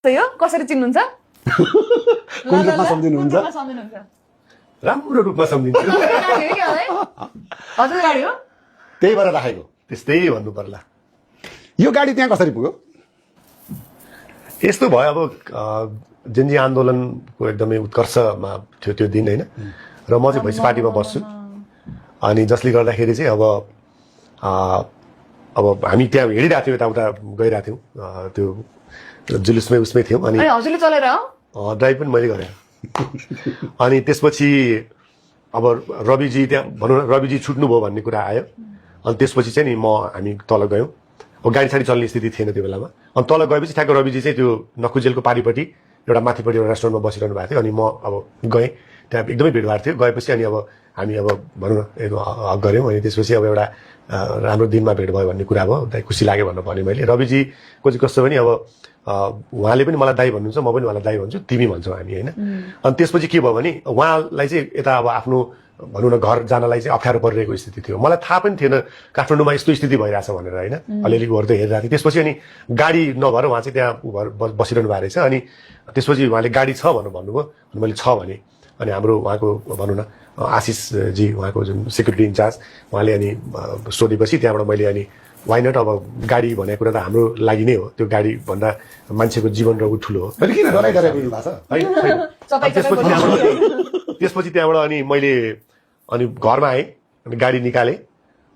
यो कसरी चिन्नुहुन्छ? कुन रूपमा सम्झिनुहुन्छ? राम्रो रूपमा सम्झिन्छु। हजुर गाडी हो त्यही भएर राखेको। त्यस्तै भन्नु पर्ला। यो गाडी त्यहाँ कसरी पुग्यो? यस्तो भयो अब जेनजी आन्दोलनको एकदमै उत्कर्षमा थियो त्यो दिन होइन, र म चाहिँ भैँसी पार्टीमा बस्छु। अनि जसले गर्दाखेरि चाहिँ अब हामी त्यहाँ हिँडिरहेको थियौँ, यताउता गइरहेको थियौँ, त्यो जुलुसमै उसमै थियौँ। अनि हजुरले चलेर ड्राइभ पनि मैले गरेँ। अनि त्यसपछि अब रविजी त्यहाँ भनौँ न, रविजी छुट्नुभयो भन्ने कुरा आयो। अनि त्यसपछि चाहिँ नि हामी तल गयौँ। अब गाडी साडी चल्ने स्थिति थिएन त्यो बेलामा। अनि तल गएपछि ठ्याक्क रविजी चाहिँ त्यो नक्कुजेलको पारिपट्टि एउटा माथिपट्टि एउटा रेस्टुरेन्टमा बसिरहनु भएको थियो। अनि म अब गएँ, त्यहाँ एकदमै भिडभाड थियो। गएपछि अनि अब हामी अब भनौँ न हक गऱ्यौँ। अनि त्यसपछि अब एउटा राम्रो दिनमा भेट भयो भन्ने कुरा भयो, खुसी लाग्यो भनेर भने मैले। रविजीको चाहिँ कस्तो भने अब उहाँले पनि मलाई दाइ भन्नुहुन्छ, म पनि उहाँलाई दाइ भन्छु, तिमी भन्छौँ हामी होइन। अनि त्यसपछि के भयो भने उहाँलाई चाहिँ यता अब आफ्नो भनौँ न घर जानलाई चाहिँ अप्ठ्यारो परिरहेको स्थिति थियो। मलाई थाहा पनि थिएन काठमाडौँमा यस्तो स्थिति भइरहेछ भनेर होइन। अलिअलि गर्दै हेरिरहेको थिएँ। त्यसपछि अनि गाडी नभएर उहाँ चाहिँ त्यहाँ बसिरहनु भएको रहेछ। अनि त्यसपछि उहाँले गाडी छ भनेर भन्नुभयो। अनि मैले छ भने अनि हाम्रो उहाँको भनौँ न आशिषजी, उहाँको जुन सेक्युरिटी इन्चार्ज, उहाँले अनि सोधेपछि त्यहाँबाट मैले अनि वाइ नट, अब गाडी भनेको कुरा त हाम्रो लागि नै हो, त्यो गाडी भन्दा मान्छेको जीवन र ऊ ठुलो हो। किन डराइ डराइ बोल्नु भएको छ? त्यसपछि त्यहाँबाट अनि मैले अनि घरमा आएँ, अनि गाडी निकालेँ।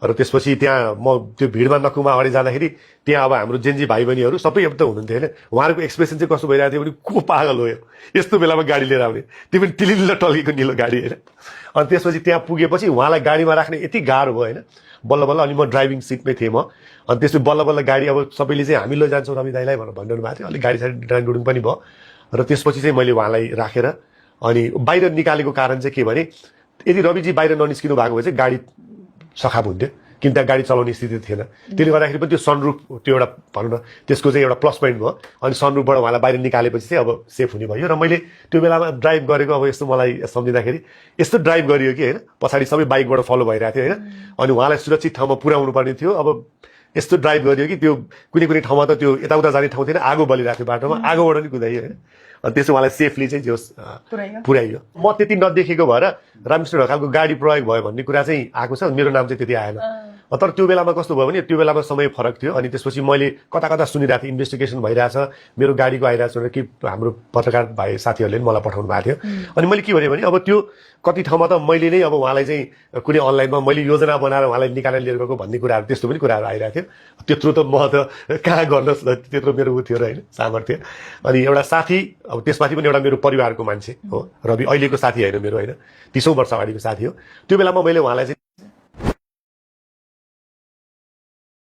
र त्यसपछि त्यहाँ म त्यो भिडमा नकुमा अगाडि जाँदाखेरि त्यहाँ अब हाम्रो जेन्जी भाइ बहिनीहरू सबै अब त हुनुहुन्थ्यो होइन। उहाँहरूको एक्सप्रेसन चाहिँ कस्तो भइरहेको थियो भने को पागल हो यस्तो बेलामा गाडी लिएर आउने, त्यो पनि टिलिल्ल टल्केको निलो गाडी होइन। अनि त्यसपछि त्यहाँ पुगेपछि उहाँलाई गाडीमा राख्ने यति गाह्रो भयो होइन। बल्ल बल्ल अनि म ड्राइभिङ सिटमै थिएँ म। अनि त्यसपछि बल्ल बल्ल गाडी अब सबैले चाहिँ हामी लैजान्छौँ रवि दाइलाई भनेर भनिरहनु भएको थियो। अलिक गाडी साडी ड्राइभिङ पनि भयो। र त्यसपछि चाहिँ मैले उहाँलाई राखेर अनि बाहिर निकालेको कारण चाहिँ के भने यदि रविजी बाहिर ननिस्किनु भएको भए चाहिँ गाडी सखाप हुन्थ्यो, किन त्यहाँ गाडी चलाउने स्थिति थिएन। त्यसले गर्दाखेरि पनि त्यो सनरुफ त्यो एउटा भनौँ न त्यसको चाहिँ एउटा प्लस पोइन्ट भयो। अनि सनरुफबाट उहाँलाई बाहिर निकालेपछि चाहिँ अब सेफ हुने भयो। र मैले त्यो बेलामा ड्राइभ गरेको अब यस्तो मलाई सम्झिँदाखेरि यस्तो ड्राइभ गरियो कि होइन, पछाडि सबै बाइकबाट फलो भइरहेको थियो होइन। अनि उहाँलाई सुरक्षित ठाउँमा पुर्याउनु पर्ने थियो। अब यस्तो ड्राइभ गरियो कि त्यो कुनै कुनै ठाउँमा त त्यो यताउता जाने ठाउँ थिएन, आगो बलिरहेको थियो बाटोमा, आगोबाट नि कुदाइयो होइन। अनि त्यसो उहाँलाई सेफली चाहिँ जोस् पुर्याइयो। म त्यति नदेखेको भएर रामकृष्ण ढकालको गाडी प्रयोग भयो भन्ने कुरा चाहिँ आएको छ, मेरो नाम चाहिँ त्यति आएन। तर त्यो बेलामा कस्तो भयो भने त्यो बेलामा समय फरक थियो। अनि त्यसपछि मैले कता कता सुनिरहेको थिएँ इन्भेस्टिगेसन भइरहेछ, मेरो गाडीको आइरहेको छ भनेर कि हाम्रो पत्रकार भाइ साथीहरूले पनि मलाई पठाउनु भएको थियो। अनि मैले के भनेँ भने अब त्यो कति ठाउँमा त मैले नै अब उहाँलाई चाहिँ कुनै अनलाइनमा मैले योजना बनाएर उहाँलाई निकालेर लिएर गएको भन्ने कुराहरू त्यस्तो पनि कुराहरू आइरहेको थियो। त्यत्रो त म त कहाँ गर्न त्यत्रो मेरो ऊ थियो र होइन सामर्थ्य। अनि एउटा साथी, अब त्यसमाथि पनि एउटा मेरो परिवारको मान्छे हो रवि, अहिलेको साथी होइन मेरो होइन, 30औं वर्ष अगाडिको साथी हो। त्यो बेलामा मैले उहाँलाई चाहिँ